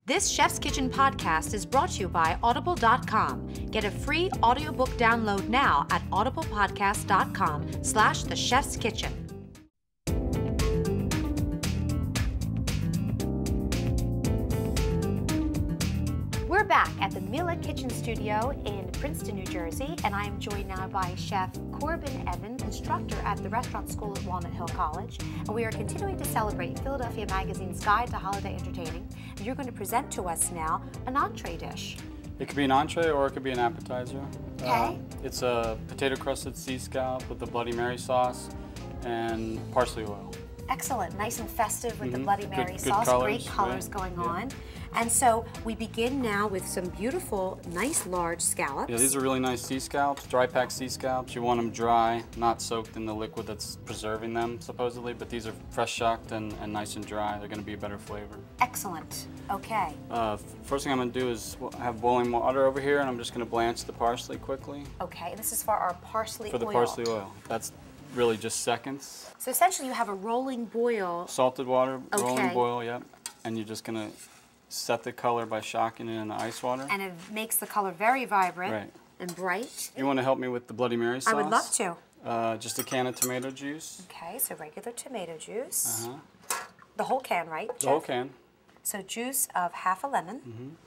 This Chef's Kitchen podcast is brought to you by Audible.com. Get a free audiobook download now at audiblepodcast.com/thechefskitchen. We're back at the Mila Kitchen Studio in Princeton, New Jersey, and I am joined now by Chef Corbin Evans, instructor at the restaurant school at Walnut Hill College. And we are continuing to celebrate Philadelphia Magazine's Guide to Holiday Entertaining. And you're going to present to us now an entree dish. It could be an entree or it could be an appetizer. Okay. It's a potato crusted sea scallop with the Bloody Mary sauce and parsley oil. Excellent, nice and festive with the Bloody Mary good sauce. colors, Great colors going on. And so we begin now with some beautiful, nice large scallops. Yeah, these are really nice sea scallops, dry packed sea scallops. You want them dry, not soaked in the liquid that's preserving them, supposedly, but these are fresh shucked and nice and dry. They're going to be a better flavor. Excellent, okay. First thing I'm going to do is I have boiling water over here, and I'm just going to blanch the parsley quickly. Okay, this is for our parsley oil. For the parsley oil. That's really just seconds. So essentially you have a rolling boil. Salted water, rolling boil, yep. And you're just going to set the color by shocking it in the ice water. And it makes the color very vibrant and bright. You want to help me with the Bloody Mary sauce? I would love to. Just a can of tomato juice. Okay, so regular tomato juice. The whole can, right, Jeff? The whole can. So juice of half a lemon.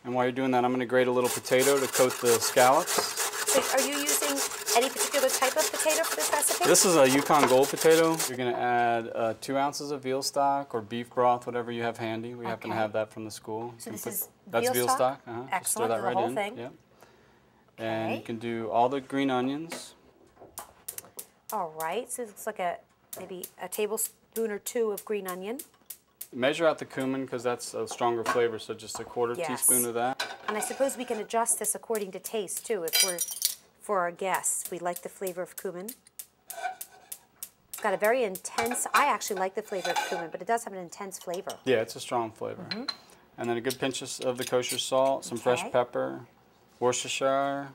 And while you're doing that, I'm going to grate a little potato to coat the scallops. So are you using any particular type of potato for this recipe? This is a Yukon Gold potato. You're going to add 2 ounces of veal stock or beef broth, whatever you have handy. We happen to have that from the school. So this is that's veal stock. Excellent. Just throw that right the whole in. thing. Yep. And you can do all the green onions. All right. So it looks like maybe a tablespoon or 2 of green onion. Measure out the cumin because that's a stronger flavor, so just a quarter teaspoon of that. And I suppose we can adjust this according to taste too, if we're for our guests. We like the flavor of cumin. It's got a very intense, I actually like the flavor of cumin, but it does have an intense flavor. Yeah, it's a strong flavor. And then a good pinch of the kosher salt, some fresh pepper, Worcestershire.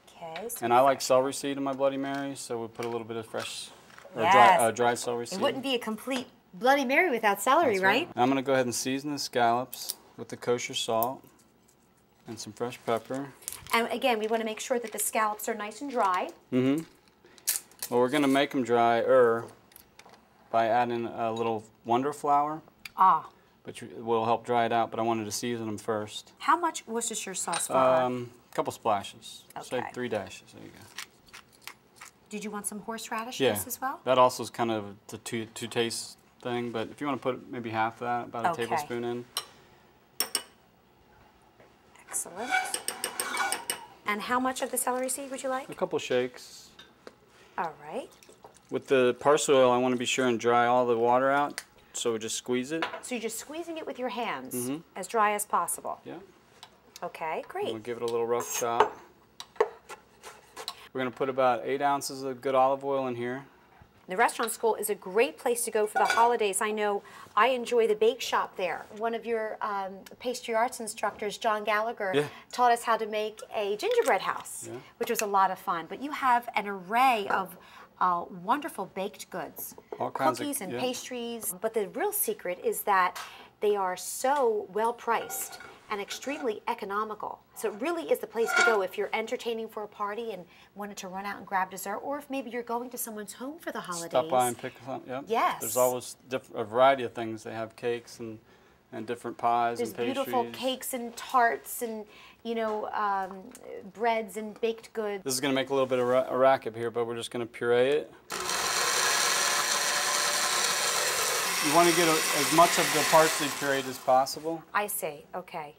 Okay. And I like celery seed in my Bloody Mary, so we put a little bit of fresh, or dry celery seed. It wouldn't be a complete Bloody Mary without celery, right? I'm going to go ahead and season the scallops with the kosher salt and some fresh pepper. And again, we want to make sure that the scallops are nice and dry. Well, we're going to make them drier by adding a little Wonder Flour. Which will help dry it out, but I wanted to season them first. How much Worcestershire sauce flour? A couple splashes. Okay. Say 3 dashes. There you go. Did you want some horseradish as well? That also is kind of the two taste thing, but if you want to put maybe half that, about a tablespoon in. Excellent. And how much of the celery seed would you like? A couple shakes. All right. With the parsley oil, I want to be sure and dry all the water out, so we just squeeze it. So you're just squeezing it with your hands, as dry as possible? Yeah. Okay, great. We'll give it a little rough chop. We're going to put about 8 ounces of good olive oil in here. The restaurant school is a great place to go for the holidays. I know I enjoy the bake shop there. One of your pastry arts instructors, John Gallagher, taught us how to make a gingerbread house, which was a lot of fun. But you have an array of wonderful baked goods, all kinds cookies of, and pastries. But the real secret is that they are so well priced and extremely economical. So it really is the place to go if you're entertaining for a party and wanted to run out and grab dessert, or if maybe you're going to someone's home for the holidays. Stop by and pick something. Yep. Yes. There's always a variety of things. They have cakes and different pies and pastries. There's beautiful cakes and tarts and, you know, breads and baked goods. This is going to make a little bit of a racket here, but we're just going to puree it. You want to get as much of the parsley pureed as possible. I see. Okay.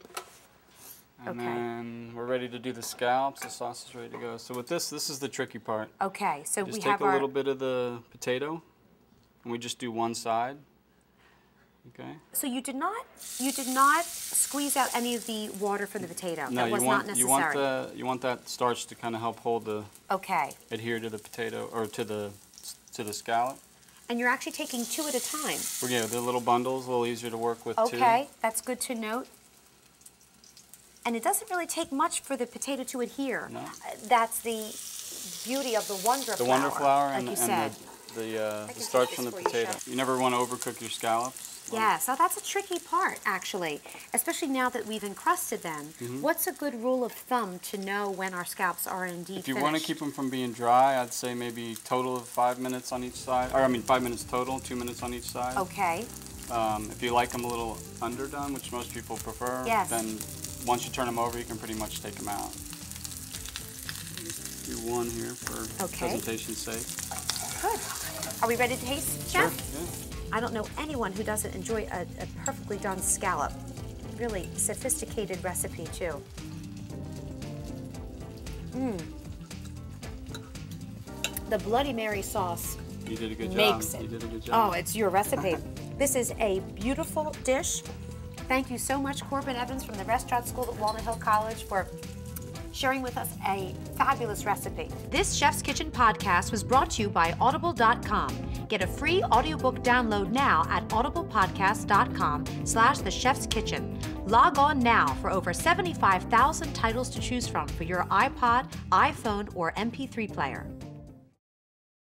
And then we're ready to do the scallops. The sauce is ready to go. So with this is the tricky part. Okay. So we have take a little bit of the potato, and we just do one side. Okay. So you did not squeeze out any of the water from the potato. No, that was not necessary. You want that starch to kind of help hold the adhere to the potato or to the scallop. And you're actually taking 2 at a time. Yeah, the little bundles, a little easier to work with too. Okay, that's good to note. And it doesn't really take much for the potato to adhere. No. That's the beauty of the Wonder Flour. The Wonder Flour like and you said. the starch from the potato. You never want to overcook your scallops. Yeah, so that's a tricky part, actually, especially now that we've encrusted them. What's a good rule of thumb to know when our scallops are indeed If you finished? want to keep them from being dry, I'd say maybe total of 5 minutes on each side. Or, I mean, 5 minutes total, 2 minutes on each side. Okay. If you like them a little underdone, which most people prefer, then once you turn them over, you can pretty much take them out. Do one here for presentation's sake. Good. Are we ready to taste, Sure, Chef? yeah. I don't know anyone who doesn't enjoy a perfectly done scallop. Really sophisticated recipe, too. The Bloody Mary sauce You did a good makes job. it. You did a good job. Oh, it's your recipe. This is a beautiful dish. Thank you so much, Corbin Evans from the Restaurant School at Walnut Hill College, for sharing with us a fabulous recipe. This Chef's Kitchen podcast was brought to you by Audible.com. Get a free audiobook download now at audiblepodcast.com/The Chef's Kitchen. Log on now for over 75,000 titles to choose from for your iPod, iPhone, or MP3 player.